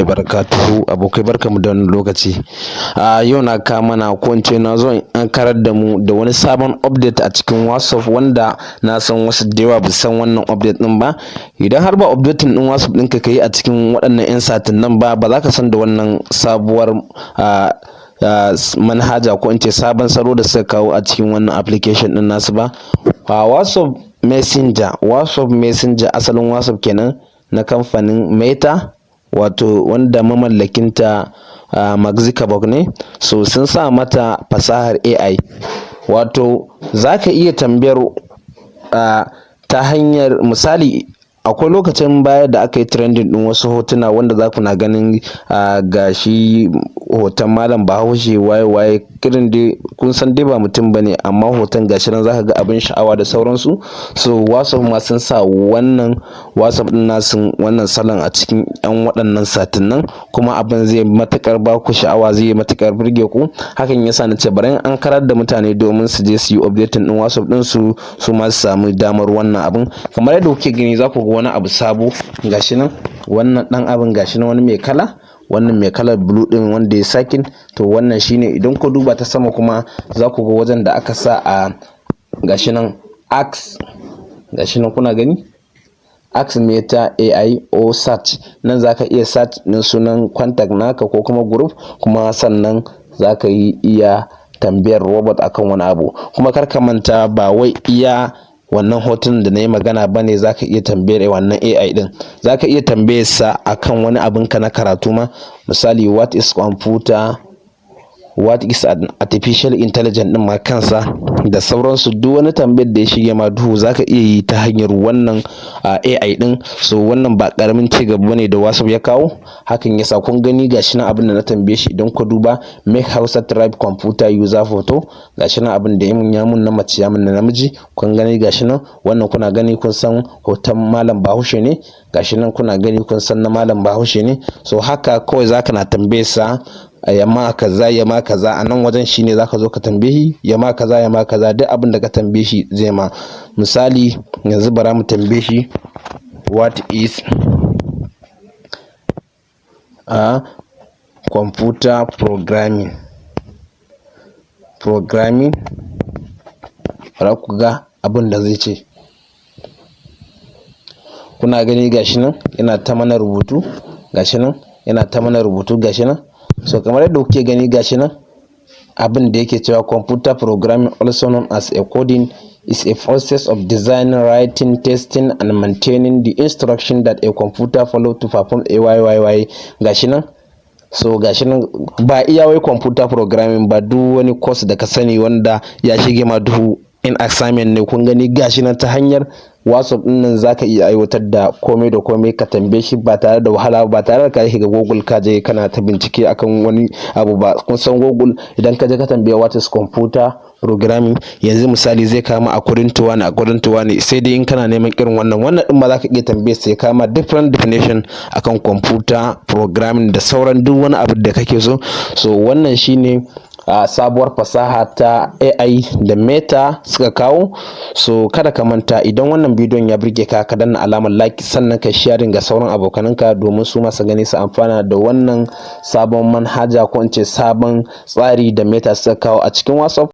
Barakatuhu abokai barkamu da wannan lokaci. Yau na kawo mana ko in ce na zo in karar da mu da wani sabon update a cikin WhatsApp wanda na san wasu da yawa ba su san wannan update ɗin ba. Idan har ba updating ɗin WhatsApp ɗinka ka yi a cikin waɗannan 'yan satin nan ba za ka san da wannan sabuwar manhaja ko in ce sabon salo da suka kawo a cikin wannan application ɗin nasu ba. WhatsApp Messenger asalin WhatsApp kenan na kamfanin Meta, wato wanda mamallakinta Mark Zuckerberg ne. So sun sa mata fasahar AI, wato za ka iya tambayar ta hanyar misali akwai lokacin baya da aka yi trending ɗin wasu hotuna wanda za ku na ganin gashi hoton malam Bahaushe waye kirin dai kun san dai ba mutum bane amma hoton gashi nan zaka ga abin sha'awa da sauransu. So WhatsApp ma sun sa wannan WhatsApp ɗin nasu wannan salon a cikin 'yan waɗannan satin nan, kuma abin zai matukar ba ku sha'awa, zai matukar burge ku. Hakan yasa na ce bari an karar da mutane domin su je su yi updating ɗin WhatsApp ɗin su ma su samu damar wannan abin. Kamar yadda kuke gani za ku ga wani abu sabo gashi nan, wannan ɗan abin gashi nan wani mai kala, wannan mai kalar blue din wanda ya sakin, to wannan shine. Idan ku duba ta sama kuma za ku ga wajen da aka sa a gashi nan ask, gashi nan kuna gani ask Meta AI or search. Nan za ka iya search din sunan contact naka ko kuma group, kuma sannan za ka iya tambayar robot akan wani abu. Kuma kar ka manta ba wai iya wannan hotunan da na yi magana ba ne za ka iya tambayar wannan AI ɗin, za ka iya tambayar sa akan wani abinka na karatu ma. Misali what is computer, what is artificial intelligence ɗin ma kansa da sauransu. Duk wani tambayar da ya shige ma duhu za ka iya yi ta hanyar wannan AI ɗin. So wannan ba ƙaramin ci gaba bane da WhatsApp ya kawo. Hakan yasa kun gani gashi nan abin da na tambaye shi, idan ku duba make Hausa tribe computer user photo, gashi nan abin da ya mun na mace ya mun na namiji. Kun gani gashi nan, wannan kuna gani kun san hoton malam Bahaushe ne, gashi nan kuna gani kun san na malam Bahaushe ne. So haka kawai zaka na tambaye sa yama kaza a nan wajen shine zaka zo ka tambaye shi yama kaza duk abin da ka tambaye shi zai ma. Misali yanzu bara mu tambaye shi what is computer programming, bara ku ga abin da zai ce. Kuna gani gashi nan yana ta mana rubutu, gashi nan yana ta mana rubutu, gashi nan. So kamar yadda kuke gani gashi nan abin da yake cewa computer programming, also known as a coding, is a process of designing, writing, testing and maintaining the instruction that a computer follow to perform a y. Gashi nan. So gashi nan ba iya wai computer programming ba, duk wani course da ka sani wanda ya shige ma duhu in assignment ne. Kun gani gashi nan ta hanyar WhatsApp din nan zaka iya aiwatar da komai da komai, ka tambaye shi ba tare da wahala ba tare da ka shiga Google ka je kana ta bincike akan wani abu ba. Kun san Google idan ka je ka tambaye what is computer programming, yanzu misali zai kama according to wani, sai dai in kana neman irin wannan din ma zaka iya tambaye sai kama different definition akan computer programming da sauran duk wani abu da kake so. So wannan shine sabuwar fasaha ta AI da Meta suka kawo. So kada ka manta, idan wannan bidiyon ya burge ka, ka danna alamar like, sannan ka sharing ga sauran abokananka domin su ma su gani su amfana da wannan sabon manhaja ko in ce sabon tsari da Meta suka kawo a cikin WhatsApp.